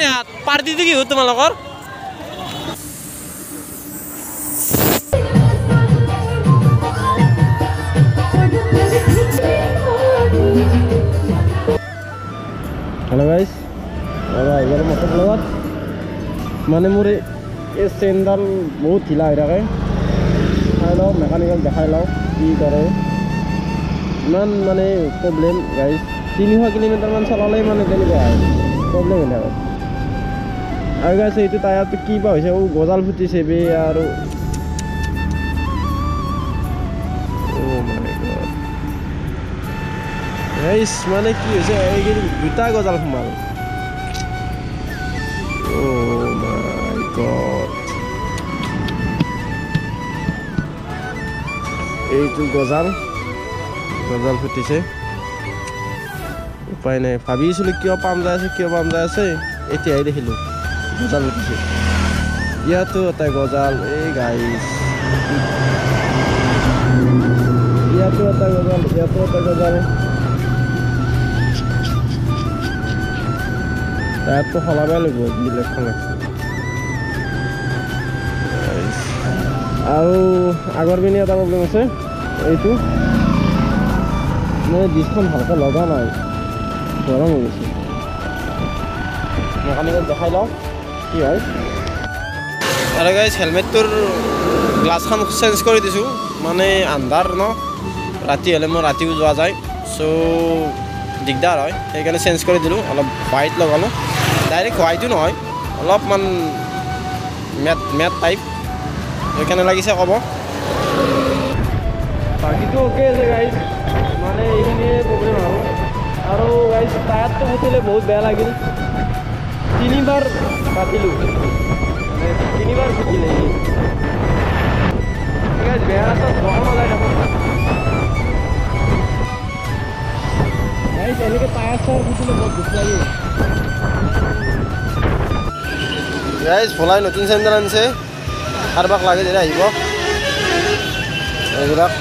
নাই পাৰ্টিটো কি হ'ল তোমালোকৰ हेलो गाइस इधर मतलब लगा माने मोर ये सेंडल बहुत ढीला हो रहा है हेलो मैकेनिकल दिखाई लो की करे मान माने प्रॉब्लम गाइस 300 किलोमीटर मान चलाले माने केनेका है प्रॉब्लम है और गाइस एतु टायर तो की बा होइसे ओ गजाल फुटिसे बे आरो ओ माय गॉड गाइस माने की होइसे एगि दुटा गजाल खमाल ओ माय गॉड एतु गजाल फुटिसे उपाय নাই ভাবিছিলো কিয় পাম যায় আছে এতিয়াই দেখিলো গজাল ফুটিছে ইয়াতো এটা গজাল এই গাইস ইয়াতো এটা গজাল তাতো হলাবে লাগব ইলেকট্ৰন আৰু আগৰ বিনি এটা প্ৰব্লেম আছে এইটো মানে ডিসখন ভালকে লগা নাই গৰম হৈ গৈছে মেকানিকক দেখাই লওঁ কি হয় আৰু গাইস হেলমেটটোৰ গ্লাছখন চেঞ্জ কৰি দিছো মানে আন্ধাৰ ন ৰাতি হলে মই ৰাতিও যোৱা যায় সো দিগদাৰ হয় সেইকাৰণে চেঞ্জ কৰি দিলো অলপ হোৱাইট লগালো ডাইৰেক্ট হোৱাইটো নহয় অলপমান মেট টাইপ সেইকাৰণে লাগিছে ক'ব বাকীটো ওকে আছে গাইস মানে এইখিনিয়ে প্ৰব্লেম আৰু গাইস টায়াৰটো ফুটিলে বহুত বেয়া লাগিল তিনিবাৰ বাতিলো মানে তিনিবাৰ ফুটিলে গাইস বেয়া আছে গৰম লাগে দেখোন গাইস এনেকে টায়াৰ ফুটিলে বহুত দুখ লাগে গাইস ভলাই নতুন চেণ্ডেল আনছে কাৰোবাক লাগে দিলে আহিব এইবিলাক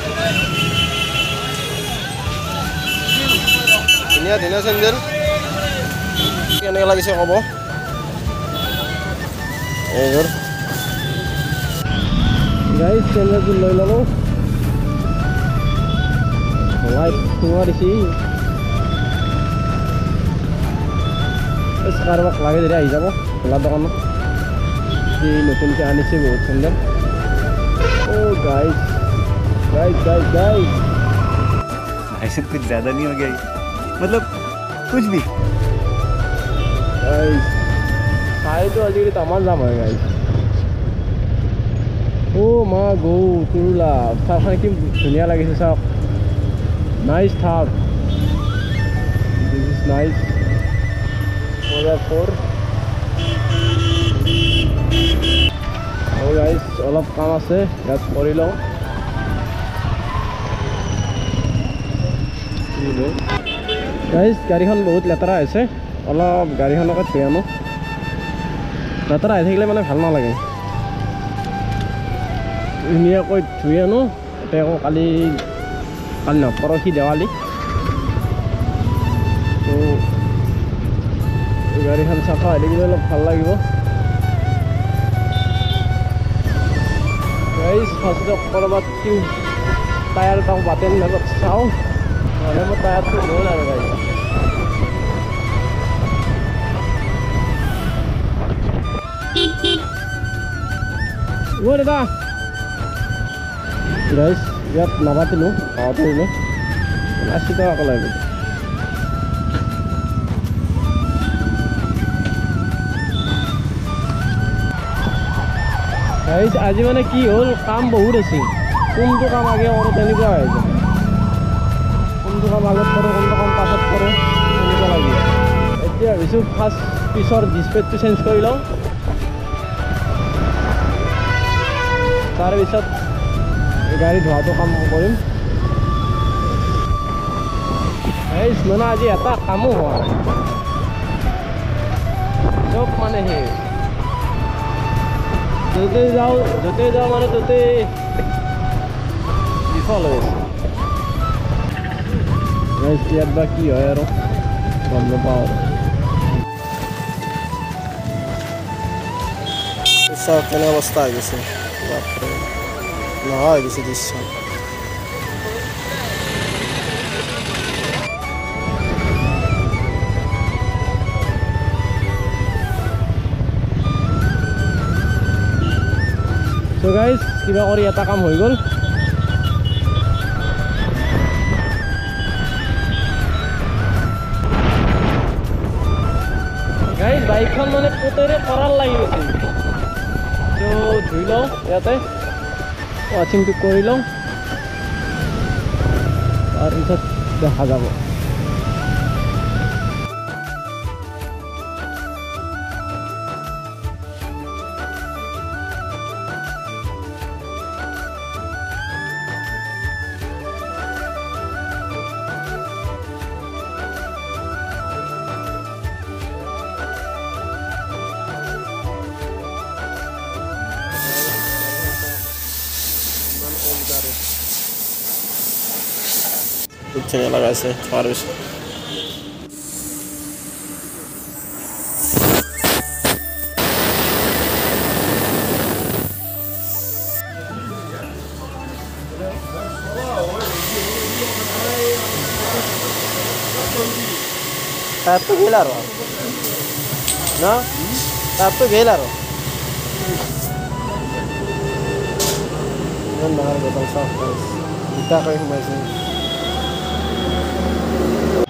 ধুনীয়া চেণ্ডেল কেনেকৈ লাগিছে ক'ব এইবোৰ গাইস চেণ্ডেলযোৰ লৈ ল'লোঁ লাইট সোমোৱা দিছি কাৰোবাক লাগে দিলে আহি যাব খোলা দোকানত নতুনকৈ আনিছে বহুত চেণ্ডেল ओ गाइस भाई सब कुछ ज़्यादा नहीं हो गया मतलब कुछ भी गाइस सारे तो अजीब तमाम जाम है गाइस ओ मां गो तुरुला साफा की दुनिया लगे से सब नाइस था दिस इज नाइस फॉर ओ गाइस অলপ কাম আছে ইয়াত কৰি লওঁ গাইস গাড়ীখন বহুত লেতেৰা হৈছে অলপ গাড়ীখনকে ধুই আনো লেতেৰা হৈ থাকিলে মানে ভাল নালাগে ধুনীয়াকৈ ধুই আনো এতিয়া আকৌ কালি নহয় পৰহি দেৱালী তো গাড়ীখন চাফা হৈ থাকিলে অলপ ভাল লাগিব गाइस फर्स्ट करबात कि टायर का बातें ना चाओ और मैं टायर तो लो ना गाइस वो दादा गाइस यार नबात लो आते लो अच्छी तरह कर ले गाइस आज माने की होल काम बहुत আছে কোনটো কাম আগে আৰু তেনেকুৱা হৈ যায় কোনটো কাম আগত কৰো কোনটো কাম পাছত কৰো তেনেকুৱা লাগে এতিয়া বিশু ফাৰ্ষ্ট পিছৰ ডিসপ্লেটো চেঞ্জ কৰি লওঁ তাৰ পিছত গাড়ী ধোৱাটো কাম কৰিম গাইস মানে আজি এটা কামো হোৱা নাই চব মানে হে जोते जाओ माने तोते विफल हो गाइस यार बाकी है यार हम लोग पाओ সব কেনে অবস্থা হয়ে গেছে বাপরে না হয়ে গেছে দৃশ্য So guys, কিবা কৰি এটা কাম হৈ গ'ল guys বাইকখন মানে পুতেৰে কৰাৰ লাগি গৈছে তো ধুই লওঁ ইয়াতে ৱাচিংটো কৰি লওঁ তাৰপিছত দেখা যাব कुछ लगा से फारस तो गेला रो ना तो गेला रो नंबर बताओ साफ इतना कहीं मैसेज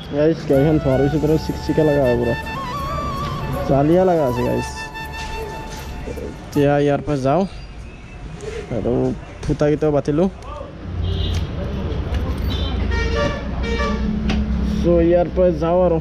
गाइस गाड़ीखन फारबिसर तरह सिकसिका लगा है पूरा चालिया लगा है गाइस এতিয়া ইয়াৰ পৰা যাওঁ আৰু ফুটাকেইটাও বাতিলোঁ সো ইয়াৰ পৰা যাওঁ আৰু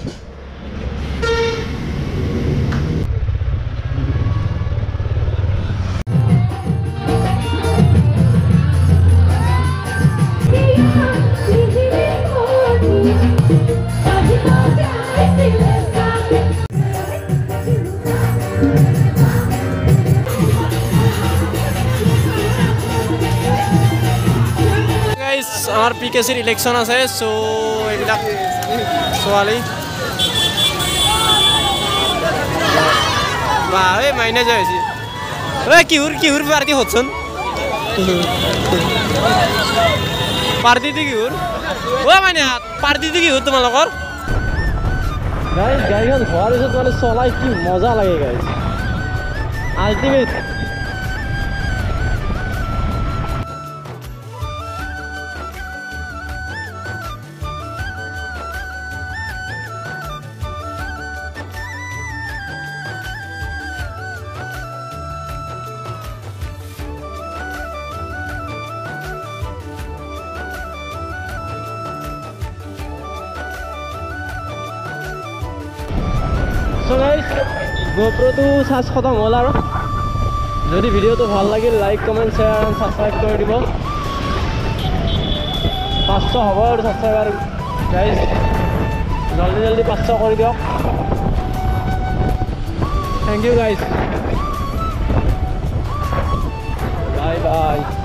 our PKC election আছে সো এইবিলাক সোয়ালি বাহ এই মাইনে যাইছি ওই কিহুর পার্টি হচ্ছেন পার্টিতে কিহুর ও মানে পার্টিতে কিহুর তোমালোকৰ গাইস গাড়ীখন হোৱাৰ পিছত মানে চলাই কি মজা লাগে guys ultimate So guys, GoPro to charge khatam hol aru jodi video to bhal lagil like comment share and subscribe kori dibo 500 hobo aru subscriber guys jaldi 500 kori diok thank you guys bye bye